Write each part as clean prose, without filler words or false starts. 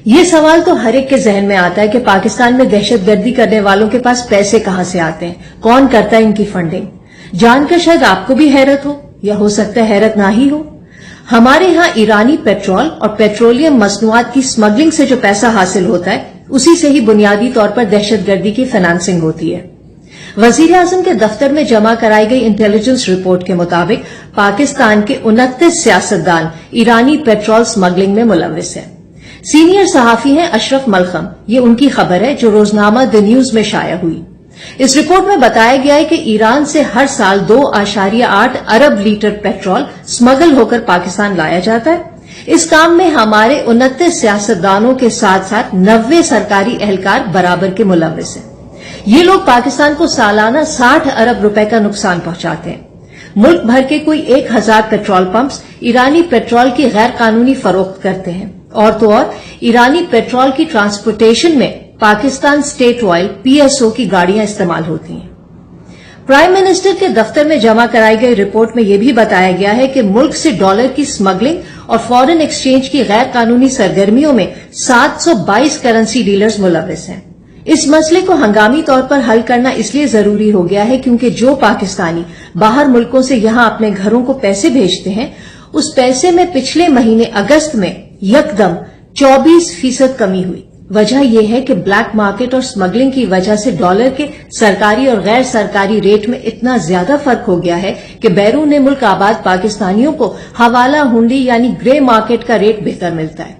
یہ سوال تو ہر ایک کے ذہن میں آتا ہے کہ پاکستان میں دہشت گردی کرنے والوں کے پاس پیسے کہاں سے آتے ہیں، کون کرتا ہے ان کی فنڈنگ؟ جان کر شاید آپ کو بھی حیرت ہو، یا ہو سکتا ہے حیرت نہ ہی ہو۔ ہمارے ہاں ایرانی پیٹرول اور پیٹرولیم مصنوعات کی سمگلنگ سے جو پیسہ حاصل ہوتا ہے، اسی سے ہی بنیادی طور پر دہشت گردی کی فنانسنگ ہوتی ہے۔ وزیر اعظم کے دفتر میں جمع کرائی گئی انٹیلیجنس رپورٹ کے مطابق پاکستان کے 29 سیاستدان ایرانی پیٹرول سمگلنگ میں ملوث ہیں۔ سینئر صحافی ہیں اشرف ملخم، یہ ان کی خبر ہے جو روزنامہ دی نیوز میں شائع ہوئی۔ اس رپورٹ میں بتایا گیا ہے کہ ایران سے ہر سال 2.8 ارب لیٹر پیٹرول سمگل ہو کر پاکستان لایا جاتا ہے۔ اس کام میں ہمارے 29 سیاستدانوں کے ساتھ ساتھ 90 سرکاری اہلکار برابر کے ملوث ہیں۔ یہ لوگ پاکستان کو سالانہ 60 ارب روپے کا نقصان پہنچاتے ہیں۔ ملک بھر کے کوئی 1000 پیٹرول پمپس ایرانی پیٹرول کی غیر قانونی فروخت کرتے ہیں، اور تو اور ایرانی پیٹرول کی ٹرانسپورٹیشن میں پاکستان اسٹیٹ آئل PSO کی گاڑیاں استعمال ہوتی ہیں۔ پرائم منسٹر کے دفتر میں جمع کرائی گئی رپورٹ میں یہ بھی بتایا گیا ہے کہ ملک سے ڈالر کی سمگلنگ اور فارن ایکسچینج کی غیر قانونی سرگرمیوں میں 722 کرنسی ڈیلرز ملوث ہیں۔ اس مسئلے کو ہنگامی طور پر حل کرنا اس لیے ضروری ہو گیا ہے کیونکہ جو پاکستانی باہر ملکوں سے یہاں اپنے گھروں کو پیسے بھیجتے ہیں، اس پیسے میں پچھلے مہینے اگست میں یکدم 24% کمی ہوئی۔ وجہ یہ ہے کہ بلیک مارکیٹ اور سمگلنگ کی وجہ سے ڈالر کے سرکاری اور غیر سرکاری ریٹ میں اتنا زیادہ فرق ہو گیا ہے کہ بیرون ملک آباد پاکستانیوں کو حوالہ ہنڈی یعنی گرے مارکیٹ کا ریٹ بہتر ملتا ہے۔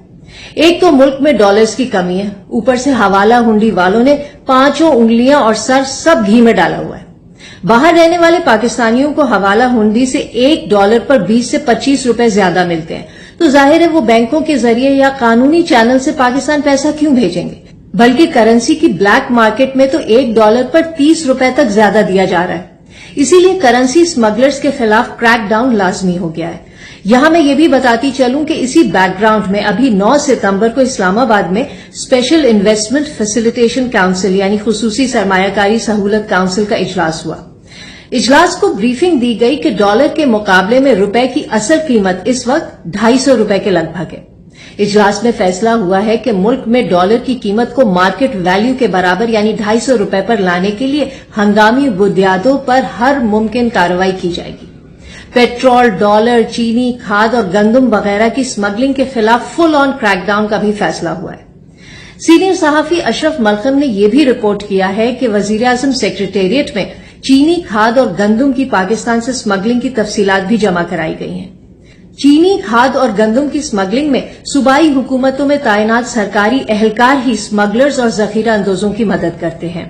ایک تو ملک میں ڈالرز کی کمی ہے، اوپر سے حوالہ ہنڈی والوں نے 5 انگلیاں اور سر سب گھی میں ڈالا ہوا ہے۔ باہر رہنے والے پاکستانیوں کو حوالہ ہنڈی سے $1 پر 20 سے 25 روپے زیادہ ملتے ہیں، تو ظاہر ہے وہ بینکوں کے ذریعے یا قانونی چینل سے پاکستان پیسہ کیوں بھیجیں گے؟ بلکہ کرنسی کی بلیک مارکیٹ میں تو $1 پر 30 روپے تک زیادہ دیا جا رہا ہے۔ اسی لیے کرنسی سمگلرز کے خلاف کریک ڈاؤن لازمی ہو گیا ہے۔ یہاں میں یہ بھی بتاتی چلوں کہ اسی بیک گراؤنڈ میں ابھی 9 ستمبر کو اسلام آباد میں اسپیشل انویسٹمنٹ فیسیلیٹیشن کاؤنسل یعنی خصوصی سرمایہ کاری سہولت کاؤنسل کا اجلاس ہوا۔ اجلاس کو بریفنگ دی گئی کہ ڈالر کے مقابلے میں روپے کی اصل قیمت اس وقت 250 روپے کے لگ بھگ ہے۔ اجلاس میں فیصلہ ہوا ہے کہ ملک میں ڈالر کی قیمت کو مارکیٹ ویلیو کے برابر یعنی 250 روپے پر لانے کے لیے ہنگامی بنیادوں پر ہر ممکن کارروائی کی جائے گی۔ پیٹرول، ڈالر، چینی، کھاد اور گندم وغیرہ کی سمگلنگ کے خلاف فل آن کریک ڈاؤن کا بھی فیصلہ ہوا ہے۔ سینئر صحافی اشرف ملخم نے یہ بھی رپورٹ کیا ہے کہ وزیراعظم سیکریٹریٹ میں چینی، کھاد اور گندم کی پاکستان سے سمگلنگ کی تفصیلات بھی جمع کرائی گئی ہیں۔ چینی، کھاد اور گندم کی سمگلنگ میں صوبائی حکومتوں میں تعینات سرکاری اہلکار ہی سمگلرز اور ذخیرہ اندوزوں کی مدد کرتے ہیں۔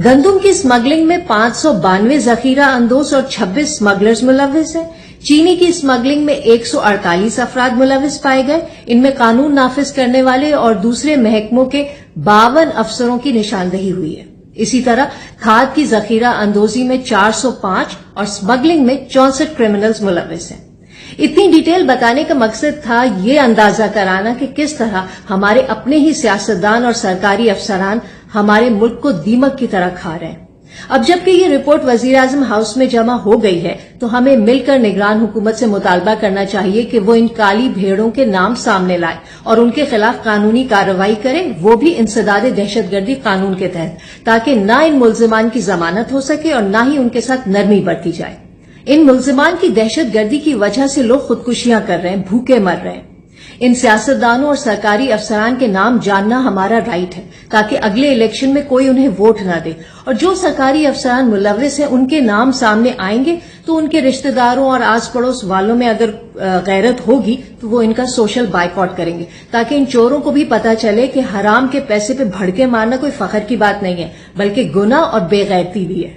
گندم کی سمگلنگ میں 592 ذخیرہ اندوز اور 26 سمگلرز ملوث ہیں۔ چینی کی سمگلنگ میں 148 افراد ملوث پائے گئے، ان میں قانون نافذ کرنے والے اور دوسرے محکموں کے 52 افسروں کی نشاندہی ہوئی ہے۔ اسی طرح کھاد کی ذخیرہ اندوزی میں 405 اور سمگلنگ میں 64 کرمنلز ملوث ہیں۔ اتنی ڈیٹیل بتانے کا مقصد تھا یہ اندازہ کرانا کہ کس طرح ہمارے اپنے ہی سیاستدان اور سرکاری افسران ہمارے ملک کو دیمک کی طرح کھا رہے ہیں۔ اب جبکہ یہ رپورٹ وزیراعظم ہاؤس میں جمع ہو گئی ہے تو ہمیں مل کر نگران حکومت سے مطالبہ کرنا چاہیے کہ وہ ان کالی بھیڑوں کے نام سامنے لائے اور ان کے خلاف قانونی کارروائی کرے، وہ بھی انسداد دہشت گردی قانون کے تحت، تاکہ نہ ان ملزمان کی ضمانت ہو سکے اور نہ ہی ان کے ساتھ نرمی برتی جائے۔ ان ملزمان کی دہشت گردی کی وجہ سے لوگ خودکشیاں کر رہے ہیں، بھوکے مر رہے ہیں۔ ان سیاستدانوں اور سرکاری افسران کے نام جاننا ہمارا رائٹ ہے تاکہ اگلے الیکشن میں کوئی انہیں ووٹ نہ دے، اور جو سرکاری افسران ملوث ہیں ان کے نام سامنے آئیں گے تو ان کے رشتہ داروں اور آس پڑوس والوں میں اگر غیرت ہوگی تو وہ ان کا سوشل بائیکاٹ کریں گے، تاکہ ان چوروں کو بھی پتہ چلے کہ حرام کے پیسے پہ بھڑکے مارنا کوئی فخر کی بات نہیں ہے بلکہ گناہ اور بے غیرتی بھی ہے۔